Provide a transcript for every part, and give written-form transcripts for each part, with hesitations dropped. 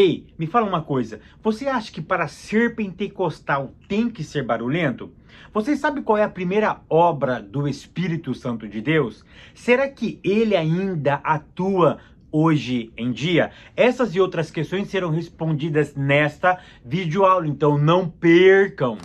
Ei, me fala uma coisa, você acha que para ser pentecostal tem que ser barulhento? Você sabe qual é a primeira obra do Espírito Santo de Deus? Será que ele ainda atua hoje em dia? Essas e outras questões serão respondidas nesta videoaula, então não percam!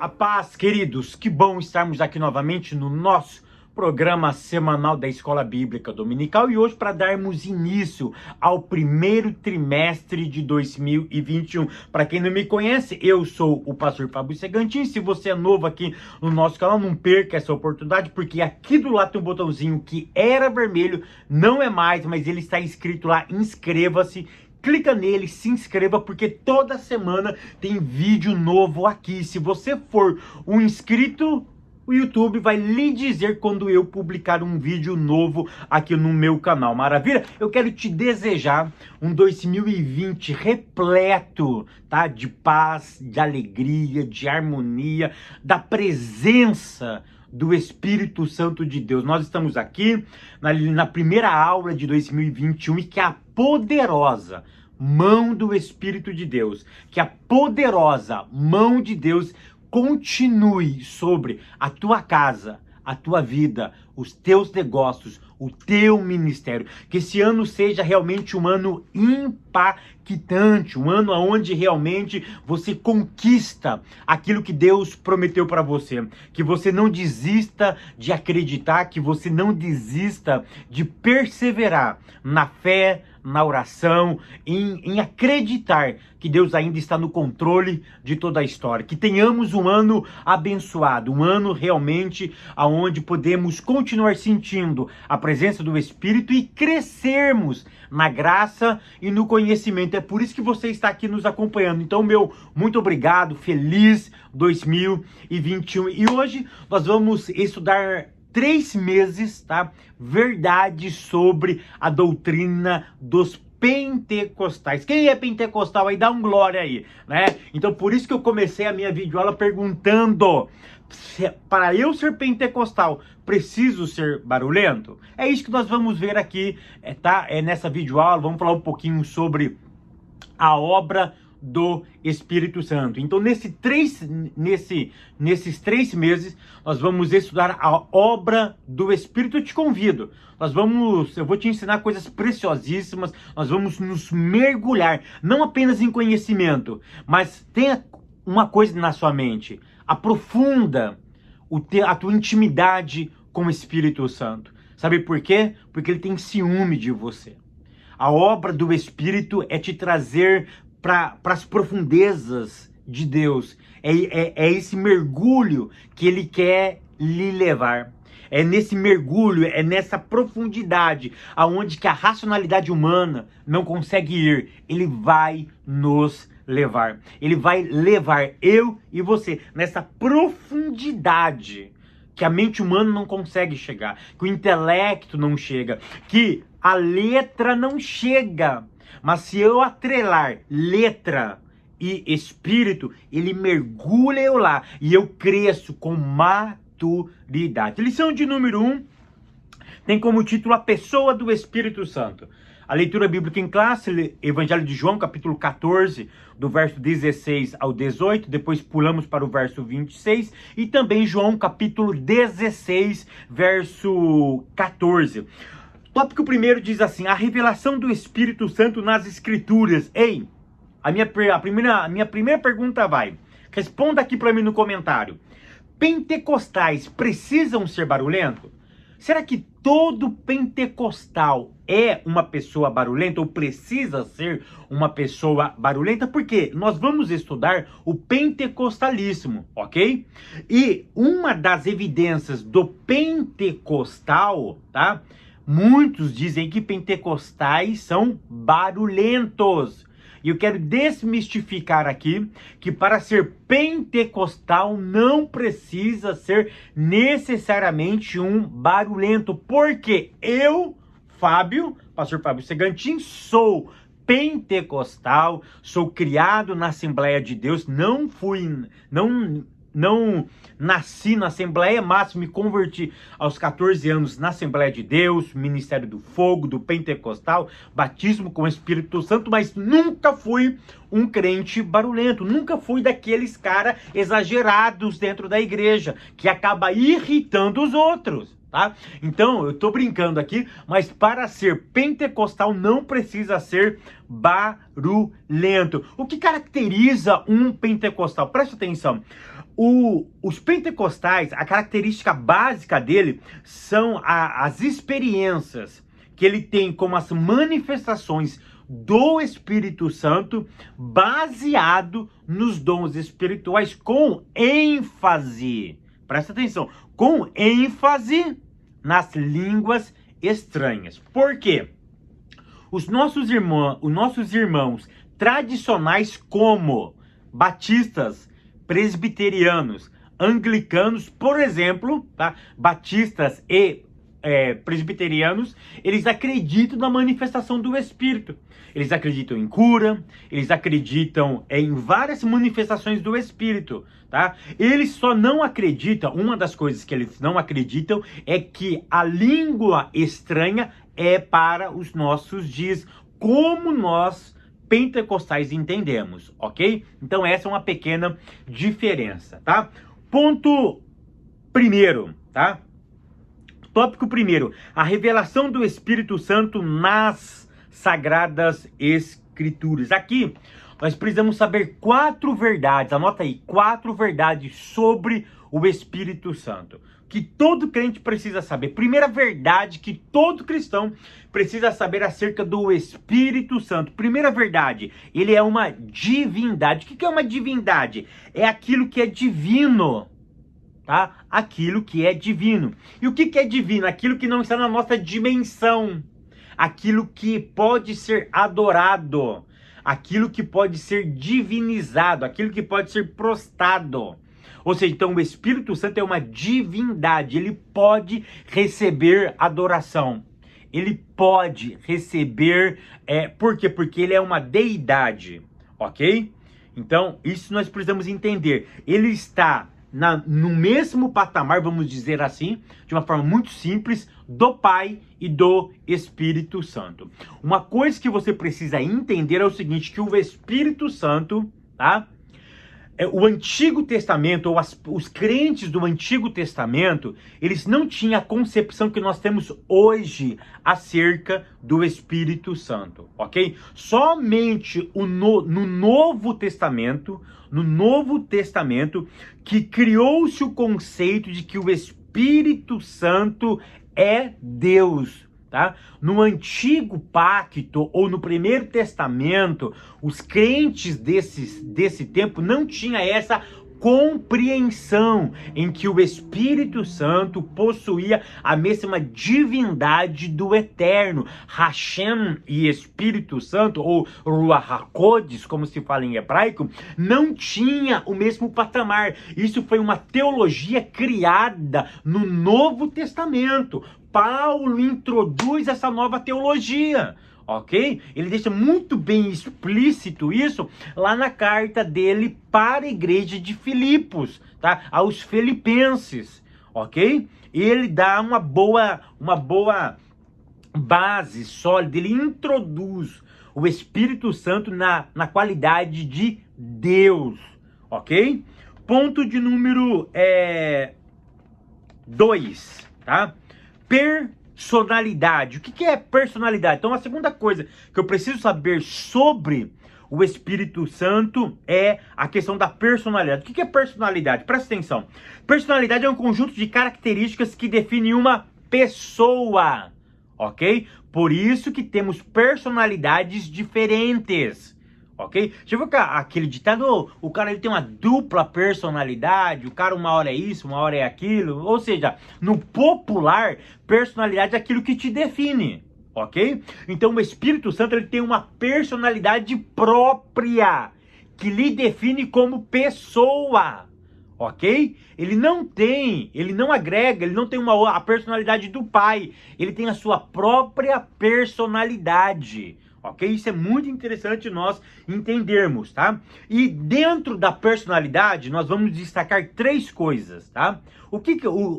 A paz, queridos, que bom estarmos aqui novamente no nosso programa semanal da Escola Bíblica Dominical e hoje para darmos início ao primeiro trimestre de 2021. Para quem não me conhece, eu sou o pastor Fábio Segantin. Se você é novo aqui no nosso canal, não perca essa oportunidade, porque aqui do lado tem um botãozinho que era vermelho, não é mais, mas ele está escrito lá, inscreva-se. Clica nele, se inscreva, porque toda semana tem vídeo novo aqui. Se você for um inscrito, o YouTube vai lhe dizer quando eu publicar um vídeo novo aqui no meu canal. Maravilha? Eu quero te desejar um 2020 repleto, tá? De paz, de alegria, de harmonia, da presença do Espírito Santo de Deus. Nós estamos aqui na primeira aula de 2021 e que a poderosa mão do Espírito de Deus, que a poderosa mão de Deus continue sobre a tua casa, a tua vida, os teus negócios, o teu ministério. Que esse ano seja realmente um ano impactante, um ano onde realmente você conquista aquilo que Deus prometeu para você. Que você não desista de acreditar, que você não desista de perseverar na fé, na oração, em acreditar que Deus ainda está no controle de toda a história. Que tenhamos um ano abençoado, um ano realmente onde podemos continuar sentindo a presença do Espírito e crescermos na graça e no conhecimento. É por isso que você está aqui nos acompanhando. Então, meu muito obrigado, feliz 2021. E hoje nós vamos estudar 3 meses, tá? Verdade sobre a doutrina dos pentecostais. Quem é pentecostal aí, dá um glória aí, né? Então, por isso que eu comecei a minha videoaula perguntando: para eu ser pentecostal, preciso ser barulhento? É isso que nós vamos ver aqui, tá? Nessa videoaula, vamos falar um pouquinho sobre a obra do Espírito Santo. Então, nesses 3 meses, nós vamos estudar a obra do Espírito. Eu te convido. Eu vou te ensinar coisas preciosíssimas. Nós vamos nos mergulhar, não apenas em conhecimento, mas tenha uma coisa na sua mente. Aprofunda a tua intimidade com o Espírito Santo. Sabe por quê? Porque ele tem ciúme de você. A obra do Espírito é te trazer para as profundezas de Deus. É esse mergulho que ele quer lhe levar. É nesse mergulho, é nessa profundidade, aonde que a racionalidade humana não consegue ir. Ele vai nos levar. Ele vai levar eu e você nessa profundidade que a mente humana não consegue chegar, que o intelecto não chega, que a letra não chega. Mas se eu atrelar letra e espírito, ele mergulha eu lá e eu cresço com maturidade. Lição de número 1 tem como título a pessoa do Espírito Santo. A leitura bíblica em classe, Evangelho de João, capítulo 14, do verso 16 ao 18, depois pulamos para o verso 26, e também João, capítulo 16, verso 14. Tópico primeiro diz assim: a revelação do Espírito Santo nas Escrituras. Ei, a minha primeira pergunta vai. Responda aqui para mim no comentário. Pentecostais precisam ser barulhentos? Será que todo pentecostal é uma pessoa barulhenta ou precisa ser uma pessoa barulhenta? Porque nós vamos estudar o pentecostalismo, ok? E uma das evidências do pentecostal, tá? Muitos dizem que pentecostais são barulhentos. E eu quero desmistificar aqui que para ser pentecostal não precisa ser necessariamente um barulhento. Porque eu, pastor Fábio Segantin, sou pentecostal, sou criado na Assembleia de Deus, não não nasci na Assembleia, mas me converti aos 14 anos na Assembleia de Deus, Ministério do Fogo, do Pentecostal, batismo com o Espírito Santo, mas nunca fui um crente barulhento, nunca fui daqueles caras exagerados dentro da igreja, que acaba irritando os outros. Tá? Então, eu tô brincando aqui, mas para ser pentecostal não precisa ser barulhento. O que caracteriza um pentecostal? Presta atenção. Os pentecostais, a característica básica dele são as experiências que ele tem como as manifestações do Espírito Santo, baseado nos dons espirituais, com ênfase. Presta atenção, com ênfase nas línguas estranhas. Por quê? Os nossos irmãos tradicionais, como batistas, presbiterianos, anglicanos, por exemplo, tá? Batistas e presbiterianos, eles acreditam na manifestação do Espírito. Eles acreditam em cura, eles acreditam em várias manifestações do Espírito, tá? Eles só não acreditam, uma das coisas que eles não acreditam é que a língua estranha é para os nossos dias, como nós pentecostais entendemos, ok? Então essa é uma pequena diferença, tá? Ponto primeiro, tá? Tópico primeiro, a revelação do Espírito Santo nas Sagradas Escrituras. Aqui, nós precisamos saber 4 verdades, anota aí, 4 verdades sobre o Espírito Santo, que todo crente precisa saber. Primeira verdade que todo cristão precisa saber acerca do Espírito Santo. Primeira verdade, ele é uma divindade. O que é uma divindade? É aquilo que é divino. Tá? Aquilo que é divino. E o que é divino? Aquilo que não está na nossa dimensão. Aquilo que pode ser adorado. Aquilo que pode ser divinizado. Aquilo que pode ser prostrado. Ou seja, então o Espírito Santo é uma divindade. Ele pode receber adoração. Ele pode receber... por quê? Porque ele é uma deidade. Ok? Então, isso nós precisamos entender. Ele está... no mesmo patamar, vamos dizer assim, de uma forma muito simples, do Pai e do Espírito Santo. Uma coisa que você precisa entender é o seguinte, que o Espírito Santo, tá? O Antigo Testamento, ou os crentes do Antigo Testamento, eles não tinham a concepção que nós temos hoje acerca do Espírito Santo, ok? Somente no Novo Testamento, que criou-se o conceito de que o Espírito Santo é Deus. Tá? No Antigo Pacto ou no Primeiro Testamento, os crentes desse tempo não tinham essa compreensão em que o Espírito Santo possuía a mesma divindade do Eterno. Hashem e Espírito Santo, ou Ruach HaKodesh, como se fala em hebraico, não tinha o mesmo patamar. Isso foi uma teologia criada no Novo Testamento. Paulo introduz essa nova teologia, ok? Ele deixa muito bem explícito isso lá na carta dele para a igreja de Filipos, tá? Aos filipenses, ok? Ele dá uma boa base sólida, ele introduz o Espírito Santo na qualidade de Deus, ok? Ponto de número 2, tá? Personalidade. O que é personalidade? Então, a segunda coisa que eu preciso saber sobre o Espírito Santo é a questão da personalidade. O que é personalidade? Presta atenção. Personalidade é um conjunto de características que define uma pessoa, ok? Por isso que temos personalidades diferentes. Ok? Já viu aquele ditado, o cara ele tem uma dupla personalidade, o cara uma hora é isso, uma hora é aquilo, ou seja, no popular, personalidade é aquilo que te define, ok? Então o Espírito Santo ele tem uma personalidade própria, que lhe define como pessoa, ok? Ele não agrega, ele não tem a personalidade do Pai, ele tem a sua própria personalidade. ok? Isso é muito interessante nós entendermos, tá? E dentro da personalidade, nós vamos destacar 3 coisas, tá?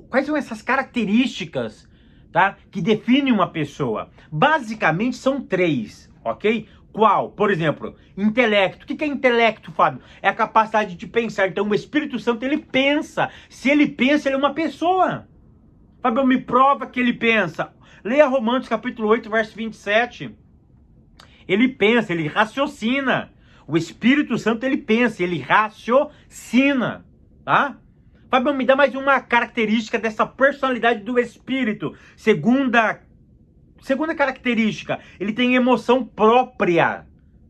Quais são essas características, tá, que definem uma pessoa? Basicamente são 3, ok? Qual? Por exemplo, intelecto. O que é intelecto, Fábio? É a capacidade de pensar. Então o Espírito Santo, ele pensa. Se ele pensa, ele é uma pessoa. Fábio, me prova que ele pensa. Leia Romanos capítulo 8, verso 27. Ele pensa, ele raciocina. O Espírito Santo, ele pensa, ele raciocina, tá? Fábio, me dá mais uma característica dessa personalidade do Espírito. Segunda característica, ele tem emoção própria,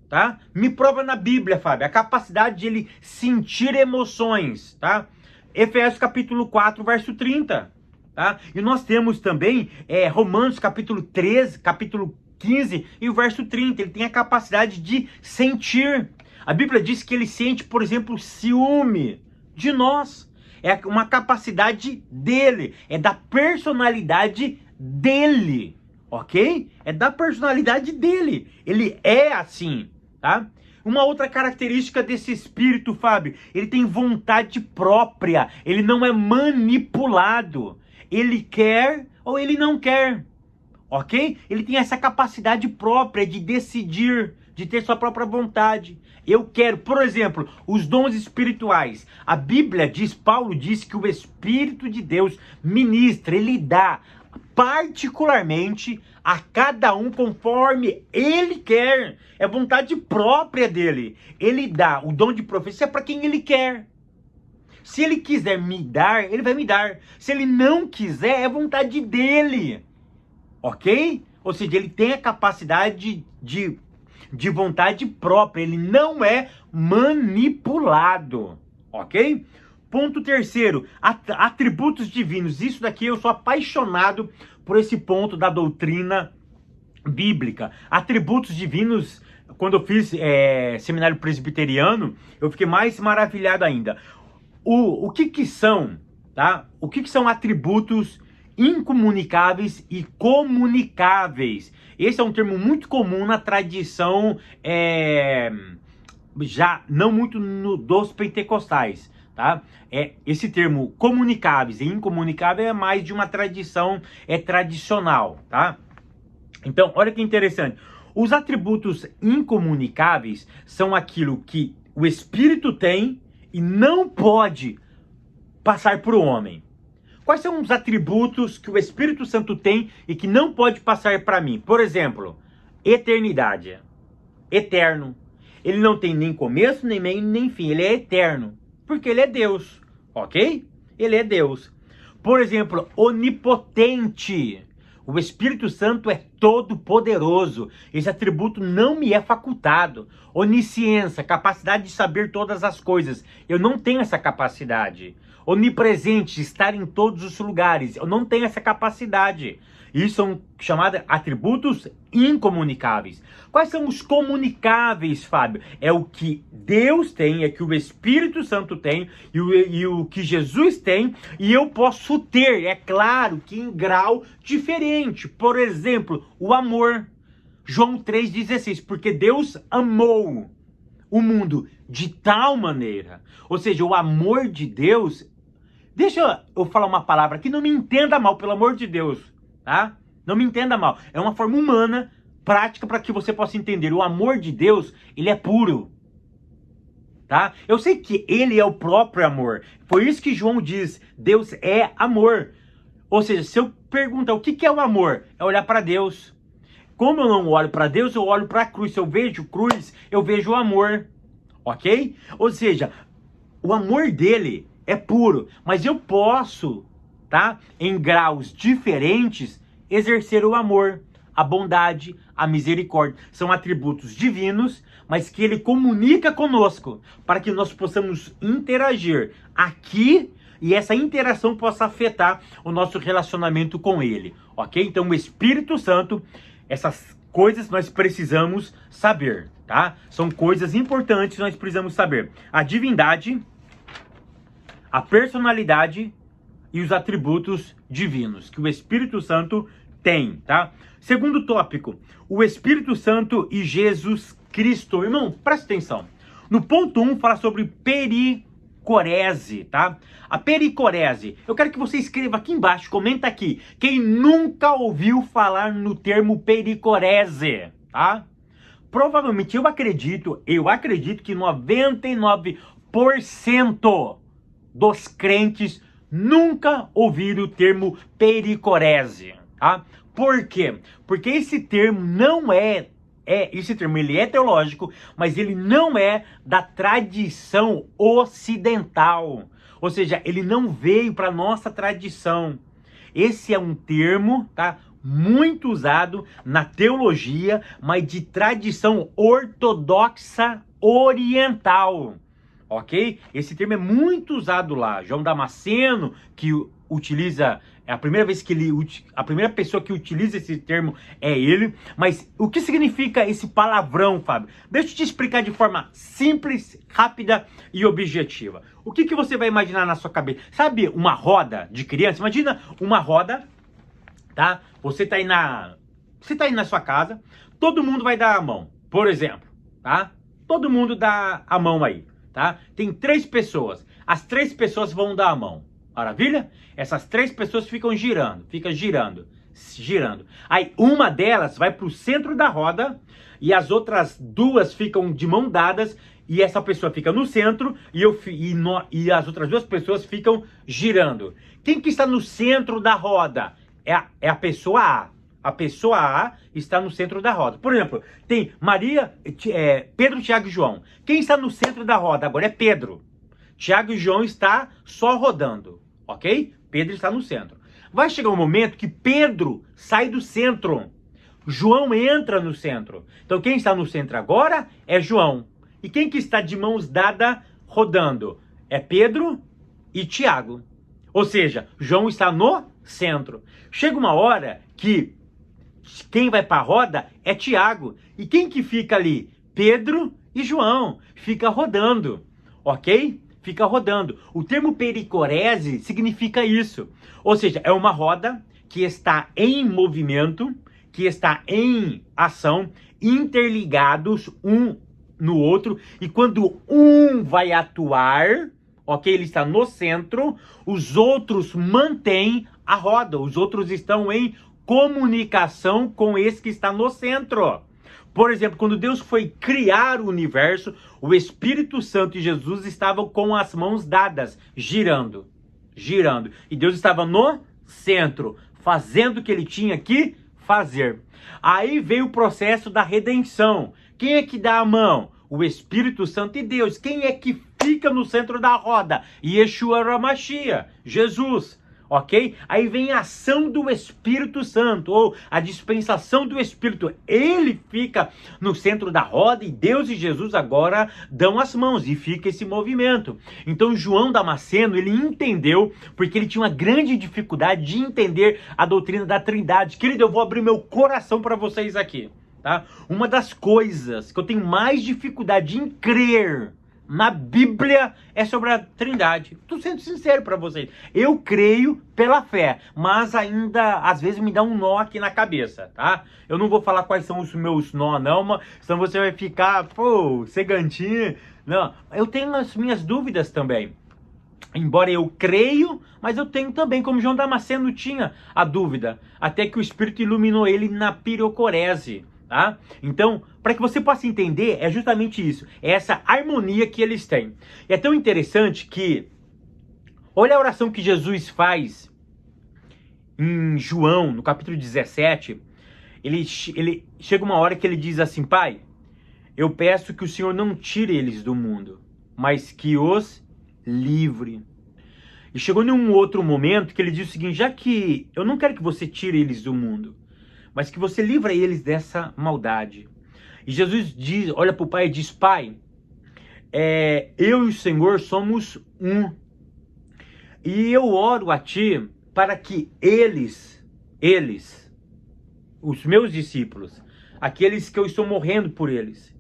tá? Me prova na Bíblia, Fábio, a capacidade de ele sentir emoções, tá? Efésios capítulo 4, verso 30, tá? E nós temos também Romanos capítulo 13, capítulo 15 e o verso 30, ele tem a capacidade de sentir. A Bíblia diz que ele sente, por exemplo, ciúme de nós. É uma capacidade dele, é da personalidade dele, ok? É da personalidade dele, ele é assim, tá? Uma outra característica desse espírito, Fábio, ele tem vontade própria, ele não é manipulado, ele quer ou ele não quer, ok? Ele tem essa capacidade própria de decidir, de ter sua própria vontade. Eu quero, por exemplo, os dons espirituais. A Bíblia diz, Paulo diz que o Espírito de Deus ministra, ele dá particularmente a cada um conforme ele quer. É vontade própria dele. Ele dá o dom de profecia para quem ele quer. Se ele quiser me dar, ele vai me dar. Se ele não quiser, é vontade dele. Ok? Ou seja, ele tem a capacidade de vontade própria, ele não é manipulado, ok? Ponto terceiro, atributos divinos. Isso daqui eu sou apaixonado por esse ponto da doutrina bíblica. Atributos divinos, quando eu fiz seminário presbiteriano, eu fiquei mais maravilhado ainda. O que são, tá? O que são atributos incomunicáveis e comunicáveis? Esse é um termo muito comum na tradição, já não muito dos pentecostais, tá? Esse termo comunicáveis e incomunicável é mais de uma tradição tradicional, tá? Então, olha que interessante. Os atributos incomunicáveis são aquilo que o Espírito tem e não pode passar para o homem. Quais são os atributos que o Espírito Santo tem e que não pode passar para mim? Por exemplo, eternidade. Eterno. Ele não tem nem começo, nem meio, nem fim. Ele é eterno. Porque ele é Deus. Ok? Ele é Deus. Por exemplo, onipotente. O Espírito Santo é todo poderoso. Esse atributo não me é facultado. Onisciência, capacidade de saber todas as coisas. Eu não tenho essa capacidade. Onipresente, estar em todos os lugares. Eu não tenho essa capacidade. Isso são chamados atributos incomunicáveis. Quais são os comunicáveis, Fábio? É o que Deus tem, é que o Espírito Santo tem e o que Jesus tem e eu posso ter. É claro que em grau diferente. Por exemplo, o amor. João 3,16. Porque Deus amou o mundo de tal maneira. Ou seja, o amor de Deus... Deixa eu falar uma palavra aqui, não me entenda mal, pelo amor de Deus, tá? Não me entenda mal. É uma forma humana, prática, para que você possa entender. O amor de Deus, ele é puro, tá? Eu sei que ele é o próprio amor. Por isso que João diz, Deus é amor. Ou seja, se eu perguntar o que é o amor, é olhar para Deus. Como eu não olho para Deus, eu olho para a cruz. Se eu vejo cruz, eu vejo o amor, ok? Ou seja, o amor dele é puro, mas eu posso, tá, em graus diferentes, exercer o amor, a bondade, a misericórdia. São atributos divinos, mas que ele comunica conosco, para que nós possamos interagir aqui e essa interação possa afetar o nosso relacionamento com ele, ok? Então o Espírito Santo, essas coisas nós precisamos saber, tá? São coisas importantes que nós precisamos saber. A divindade, a personalidade e os atributos divinos que o Espírito Santo Tem, tá? Segundo tópico, o Espírito Santo e Jesus Cristo. Irmão, presta atenção. No ponto 1 fala sobre pericorese, tá? A pericorese. Eu quero que você escreva aqui embaixo, comenta aqui. Quem nunca ouviu falar no termo pericorese, tá? Provavelmente eu acredito que 99% dos crentes nunca ouviram o termo pericorese, tá? Por quê? Porque esse termo não esse termo ele é teológico, mas ele não é da tradição ocidental. Ou seja, ele não veio para nossa tradição. Esse é um termo, tá? Muito usado na teologia, mas de tradição ortodoxa oriental. Ok? Esse termo é muito usado lá. João Damasceno, que utiliza, a primeira pessoa que utiliza esse termo é ele. Mas o que significa esse palavrão, Fábio? Deixa eu te explicar de forma simples, rápida e objetiva. O que você vai imaginar na sua cabeça? Sabe uma roda de criança? Imagina uma roda, tá? Você tá aí na sua casa, todo mundo vai dar a mão, por exemplo, tá? Todo mundo dá a mão aí. Tá? Tem 3 pessoas. As 3 pessoas vão dar a mão. Maravilha? Essas 3 pessoas ficam girando. Aí uma delas vai para o centro da roda e as outras 2 ficam de mão dadas e essa pessoa fica no centro e as outras 2 pessoas ficam girando. Quem que está no centro da roda? É a pessoa A. A pessoa A está no centro da roda. Por exemplo, tem Pedro, Tiago e João. Quem está no centro da roda agora é Pedro. Tiago e João está só rodando, ok? Pedro está no centro. Vai chegar um momento que Pedro sai do centro. João entra no centro. Então quem está no centro agora é João. E quem que está de mãos dadas rodando? É Pedro e Tiago. Ou seja, João está no centro. Chega uma hora que quem vai para a roda é Tiago. E quem que fica ali? Pedro e João. Fica rodando, ok? Fica rodando. O termo pericorese significa isso. Ou seja, é uma roda que está em movimento, que está em ação, interligados um no outro. E quando um vai atuar, ok? Ele está no centro, os outros mantêm a roda. Os outros estão em comunicação com esse que está no centro. Por exemplo, quando Deus foi criar o universo, o Espírito Santo e Jesus estavam com as mãos dadas, girando. E Deus estava no centro, fazendo o que ele tinha que fazer. Aí veio o processo da redenção. Quem é que dá a mão? O Espírito Santo e Deus. Quem é que fica no centro da roda? Yeshua HaMashiach, Jesus. Ok? Aí vem a ação do Espírito Santo, ou a dispensação do Espírito. Ele fica no centro da roda e Deus e Jesus agora dão as mãos e fica esse movimento. Então João Damasceno, ele entendeu, porque ele tinha uma grande dificuldade de entender a doutrina da Trindade. Querido, eu vou abrir meu coração para vocês aqui, tá? Uma das coisas que eu tenho mais dificuldade em crer na Bíblia é sobre a Trindade. Estou sendo sincero para vocês. Eu creio pela fé, mas ainda às vezes me dá um nó aqui na cabeça, tá? Eu não vou falar quais são os meus nó não, senão você vai ficar, pô, cegantinho. Não, eu tenho as minhas dúvidas também. Embora eu creio, mas eu tenho também, como João Damasceno tinha a dúvida, até que o Espírito iluminou ele na pericorese. Tá? Então, para que você possa entender, é justamente isso. É essa harmonia que eles têm. E é tão interessante que, olha a oração que Jesus faz em João, no capítulo 17. Ele chega uma hora que ele diz assim: Pai, eu peço que o Senhor não tire eles do mundo, mas que os livre. E chegou em um outro momento que ele diz o seguinte: já que eu não quero que você tire eles do mundo, mas que você livra eles dessa maldade. E Jesus diz, olha para o Pai e diz: Pai, eu e o Senhor somos um. E eu oro a Ti para que eles, os meus discípulos, aqueles que eu estou morrendo por eles,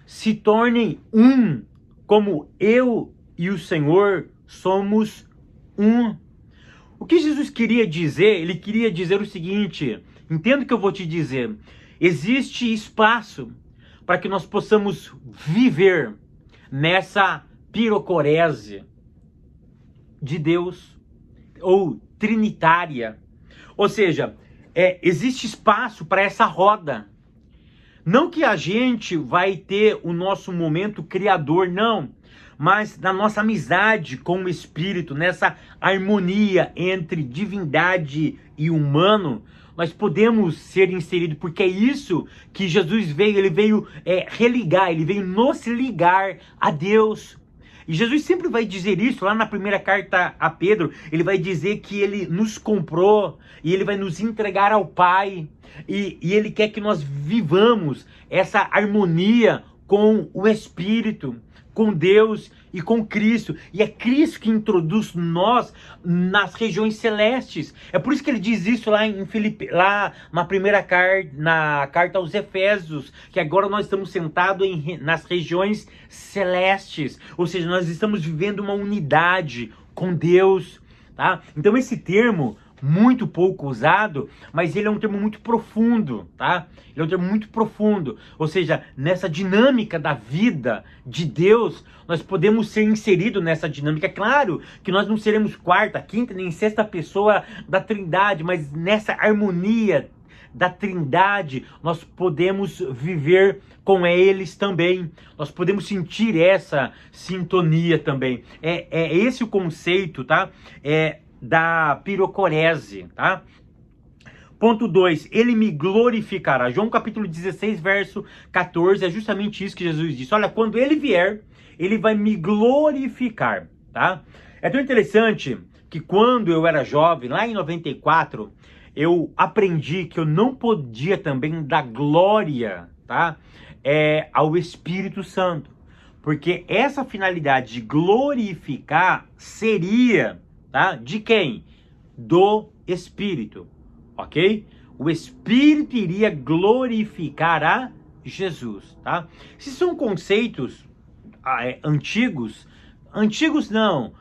se tornem um, como eu e o Senhor somos um. O que Jesus queria dizer? Ele queria dizer o seguinte, entenda o que eu vou te dizer. Existe espaço para que nós possamos viver nessa pirocorese de Deus, ou trinitária. Ou seja, existe espaço para essa roda. Não que a gente vai ter o nosso momento criador, não. Mas na nossa amizade com o Espírito, nessa harmonia entre divindade e humano, nós podemos ser inseridos, porque é isso que Jesus veio. Ele veio religar, ele veio nos ligar a Deus. E Jesus sempre vai dizer isso, lá na primeira carta a Pedro, ele vai dizer que ele nos comprou e ele vai nos entregar ao Pai. E ele quer que nós vivamos essa harmonia com o Espírito, com Deus e com Cristo. E é Cristo que introduz nós nas regiões celestes. É por isso que ele diz isso lá em lá na primeira carta, na carta aos Efésios, que agora nós estamos sentados nas regiões celestes. Ou seja, nós estamos vivendo uma unidade com Deus, tá? Então esse termo, muito pouco usado, mas ele é um termo muito profundo, tá? Ele é um termo muito profundo, ou seja, nessa dinâmica da vida de Deus, nós podemos ser inseridos nessa dinâmica. Claro que nós não seremos quarta, quinta, nem sexta pessoa da Trindade, mas nessa harmonia da Trindade, nós podemos viver com eles também. Nós podemos sentir essa sintonia também. É esse o conceito, tá? Da pirocorese, tá? Ponto 2, ele me glorificará. João capítulo 16, verso 14, é justamente isso que Jesus disse. Olha, quando ele vier, ele vai me glorificar, tá? É tão interessante que quando eu era jovem, lá em 94, eu aprendi que eu não podia também dar glória, tá? Ao Espírito Santo. Porque essa finalidade de glorificar seria, tá? De quem? Do Espírito, ok? O Espírito iria glorificar a Jesus, tá? Se são conceitos antigos não,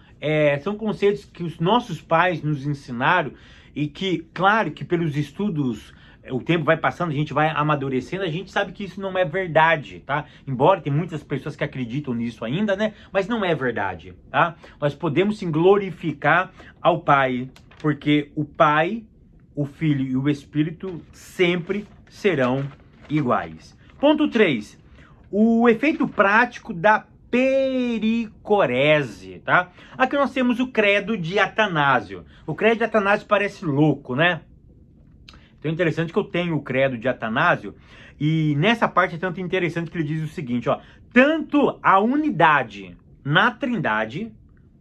são conceitos que os nossos pais nos ensinaram e que, claro, que pelos estudos, o tempo vai passando, a gente vai amadurecendo, a gente sabe que isso não é verdade, tá? Embora tem muitas pessoas que acreditam nisso ainda, né? Mas não é verdade, tá? Nós podemos sim glorificar ao Pai, porque o Pai, o Filho e o Espírito sempre serão iguais. Ponto 3. O efeito prático da pericorese, tá? Aqui nós temos o credo de Atanásio. O credo de Atanásio parece louco, né? Então é interessante que eu tenho o credo de Atanásio, e nessa parte é tanto interessante que ele diz o seguinte, ó: tanto a unidade na Trindade,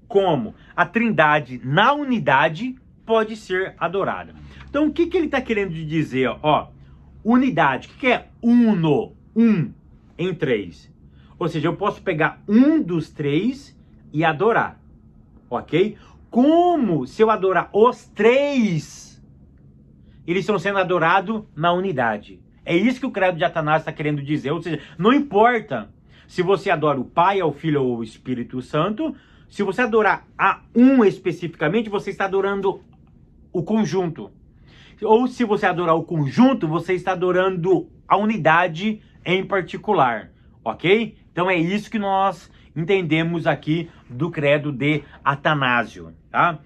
como a Trindade na unidade pode ser adorada. Então o que ele está querendo dizer, ó? Unidade, o que é uno? Um em três. Ou seja, eu posso pegar um dos três e adorar, ok? Como se eu adorar os três, eles estão sendo adorados na unidade. É isso que o credo de Atanásio está querendo dizer. Ou seja, não importa se você adora o Pai, o Filho ou o Espírito Santo, se você adorar a um especificamente, você está adorando o conjunto. Ou se você adorar o conjunto, você está adorando a unidade em particular, ok? Então é isso que nós entendemos aqui do credo de Atanásio, tá?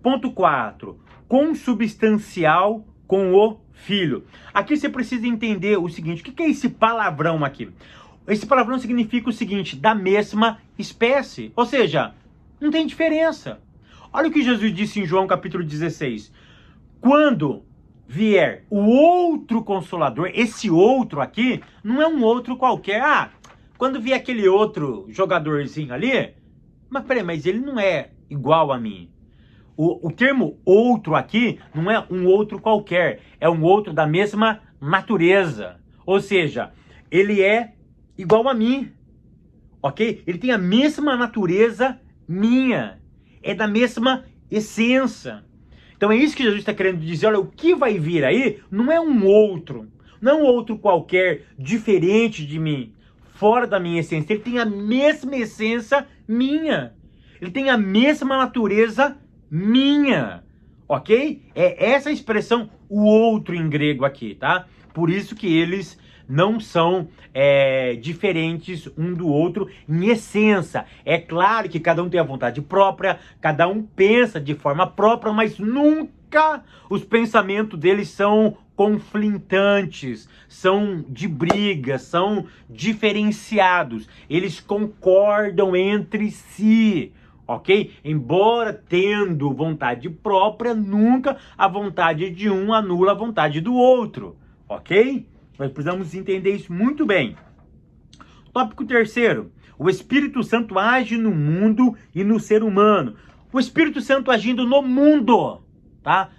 Ponto 4. Consubstancial com o Filho. Aqui você precisa entender o seguinte, o que é esse palavrão aqui? Esse palavrão significa o seguinte, da mesma espécie, ou seja, não tem diferença. Olha o que Jesus disse em João capítulo 16. Quando vier o outro Consolador, esse outro aqui, não é um outro qualquer. Quando vier aquele outro jogadorzinho ali, mas peraí, mas ele não é igual a mim. O termo outro aqui não é um outro qualquer, é um outro da mesma natureza. Ou seja, ele é igual a mim, ok? Ele tem a mesma natureza minha, é da mesma essência. Então é isso que Jesus está querendo dizer, olha, o que vai vir aí não é um outro, não é um outro qualquer, diferente de mim, fora da minha essência. Ele tem a mesma essência minha, ele tem a mesma natureza minha, ok? É essa expressão, o outro em grego aqui, tá? Por isso que eles não são diferentes um do outro em essência. É claro que cada um tem a vontade própria, cada um pensa de forma própria, mas nunca os pensamentos deles são conflitantes, são de briga, são diferenciados. Eles concordam entre si, ok? Embora tendo vontade própria, nunca a vontade de um anula a vontade do outro, ok? Nós precisamos entender isso muito bem. Tópico terceiro. O Espírito Santo age no mundo e no ser humano. O Espírito Santo agindo no mundo, tá?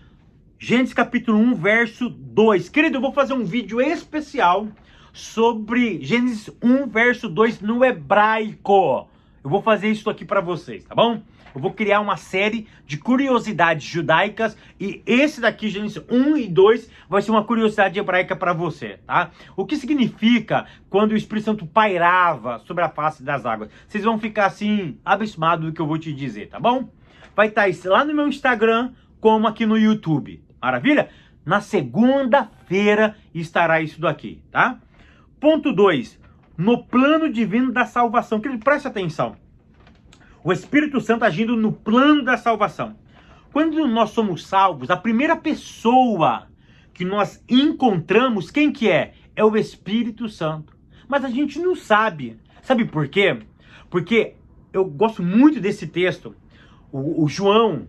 Gênesis capítulo 1, verso 2. Querido, eu vou fazer um vídeo especial sobre Gênesis 1, verso 2 no hebraico. Eu vou fazer isso aqui para vocês, tá bom? Eu vou criar uma série de curiosidades judaicas e esse daqui, Gênesis 1 e 2, vai ser uma curiosidade hebraica para você, tá? O que significa quando o Espírito Santo pairava sobre a face das águas? Vocês vão ficar assim, abismados do que eu vou te dizer, tá bom? Vai estar isso lá no meu Instagram, como aqui no YouTube. Maravilha? Na segunda-feira estará isso daqui, tá? Ponto 2. No plano divino da salvação. Querido, preste atenção. O Espírito Santo agindo no plano da salvação. Quando nós somos salvos, a primeira pessoa que nós encontramos, quem que é? É o Espírito Santo. Mas a gente não sabe. Sabe por quê? Porque eu gosto muito desse texto. O João,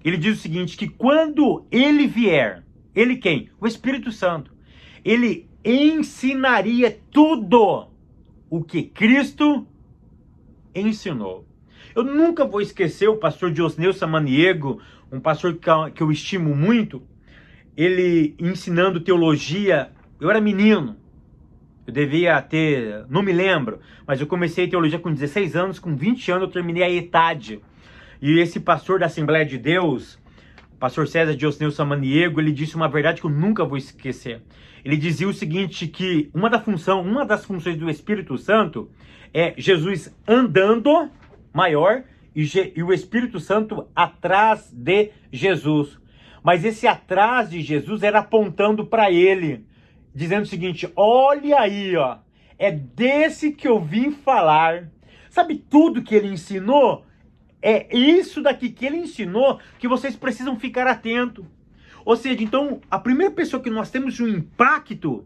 ele diz o seguinte, que quando ele vier, ele quem? O Espírito Santo. Ele ensinaria tudo o que Cristo ensinou. Eu nunca vou esquecer o pastor Diosneu Samaniego, um pastor que eu estimo muito, ele ensinando teologia. Eu era menino, eu devia ter, não me lembro, mas eu comecei teologia com 16 anos, com 20 anos eu terminei a ETAD. E esse pastor da Assembleia de Deus, pastor César Diosneu Samaniego, ele disse uma verdade que eu nunca vou esquecer. Ele dizia o seguinte, que uma das funções do Espírito Santo é Jesus andando, maior, e o Espírito Santo atrás de Jesus. Mas esse atrás de Jesus era apontando para ele, dizendo o seguinte, olha aí, ó, é desse que eu vim falar. Sabe tudo que ele ensinou? É isso daqui que ele ensinou que vocês precisam ficar atentos. Ou seja, então, a primeira pessoa que nós temos um impacto,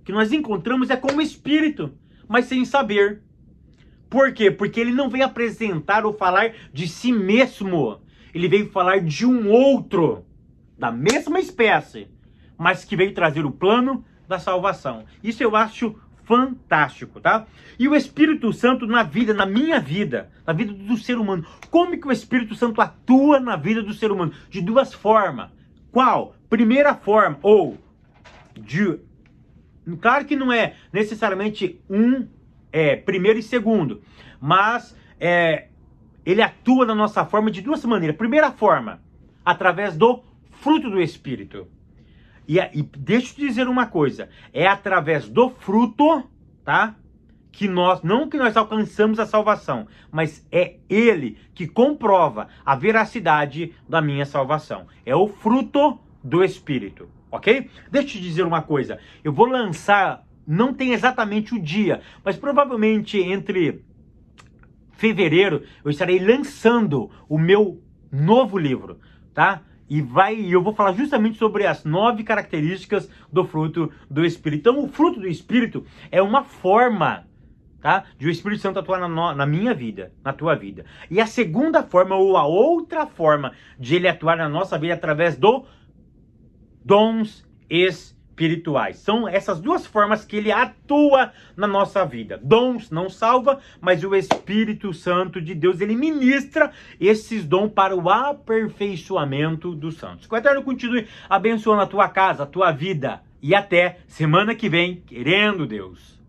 que nós encontramos é com o Espírito, mas sem saber. Por quê? Porque ele não veio apresentar ou falar de si mesmo. Ele veio falar de um outro, da mesma espécie, mas que veio trazer o plano da salvação. Isso eu acho fantástico, tá? E o Espírito Santo na minha vida, na vida do ser humano. Como que o Espírito Santo atua na vida do ser humano? De duas formas. Qual? Primeira forma, claro que não é necessariamente primeiro e segundo, mas ele atua na nossa forma de duas maneiras. Primeira forma, através do fruto do Espírito. E deixa eu te dizer uma coisa, é através do fruto, tá? Não que nós alcançamos a salvação, mas é ele que comprova a veracidade da minha salvação. É o fruto do Espírito, ok? Deixa eu te dizer uma coisa, eu vou lançar, não tem exatamente o dia, mas provavelmente entre fevereiro eu estarei lançando o meu novo livro, tá? E eu vou falar justamente sobre as 9 características do fruto do Espírito. Então, o fruto do Espírito é uma forma, tá, de o Espírito Santo atuar na minha vida, na tua vida. E a segunda forma, ou a outra forma de ele atuar na nossa vida, é através dos dons espirituais. São essas duas formas que ele atua na nossa vida. Dons não salva, mas o Espírito Santo de Deus, ele ministra esses dons para o aperfeiçoamento dos santos. Que o Eterno continue abençoando a tua casa, a tua vida. E até semana que vem, querendo Deus.